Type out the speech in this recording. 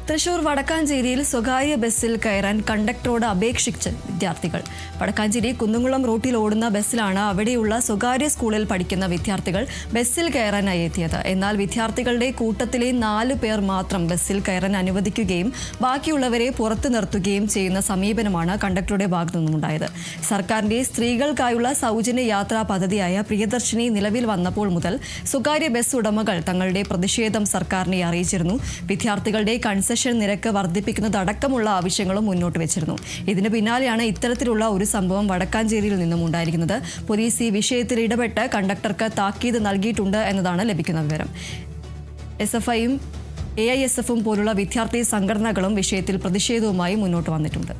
തൃശൂർ വടക്കാഞ്ചേരിയിൽ സ്വകാര്യ ബസ്സിൽ കയറാൻ കണ്ടക്ടറോട് അപേക്ഷിച്ച് വിദ്യാർത്ഥികൾ. വടക്കാഞ്ചേരി കുന്നുംകുളം റൂട്ടിൽ ഓടുന്ന ബസ്സിലാണ് അവിടെയുള്ള സ്വകാര്യ സ്കൂളിൽ പഠിക്കുന്ന വിദ്യാർത്ഥികൾ ബസ്സിൽ കയറാനായി എത്തിയത്. എന്നാൽ വിദ്യാർത്ഥികളുടെ കൂട്ടത്തിലെ 4 പേർ മാത്രം ബസ്സിൽ കയറാൻ അനുവദിക്കുകയും ബാക്കിയുള്ളവരെ പുറത്തു നിർത്തുകയും ചെയ്യുന്ന സമീപനമാണ് കണ്ടക്ടറുടെ ഭാഗത്തു നിന്നുണ്ടായത്. സർക്കാരിന്റെ സ്ത്രീകൾക്കായുള്ള സൗജന്യ യാത്രാ പദ്ധതിയായ പ്രിയദർശിനി നിലവിൽ വന്നപ്പോൾ മുതൽ സ്വകാര്യ ബസ് ഉടമകൾ തങ്ങളുടെ പ്രതിഷേധം സർക്കാരിനെ അറിയിച്ചിരുന്നു. വിദ്യാർത്ഥികളുടെ കൺസെഷൻ നിരക്ക് വർദ്ധിപ്പിക്കുന്നതടക്കമുള്ള ആവശ്യങ്ങളും മുന്നോട്ട് വെച്ചിരുന്നു. ഇതിന് പിന്നാലെയാണ് ഇത്തരത്തിലുള്ള ഒരു സംഭവം വടക്കാഞ്ചേരിയിൽ നിന്നും ഉണ്ടായിരിക്കുന്നത്. പോലീസ് ഈ വിഷയത്തിൽ ഇടപെട്ട് കണ്ടക്ടർക്ക് താക്കീത് നൽകിയിട്ടുണ്ട് എന്നതാണ് ലഭിക്കുന്ന വിവരം. SFIയും AISFും പോലുള്ള വിദ്യാർത്ഥി സംഘടനകളും വിഷയത്തിൽ പ്രതിഷേധവുമായി മുന്നോട്ട് വന്നിട്ടുണ്ട്.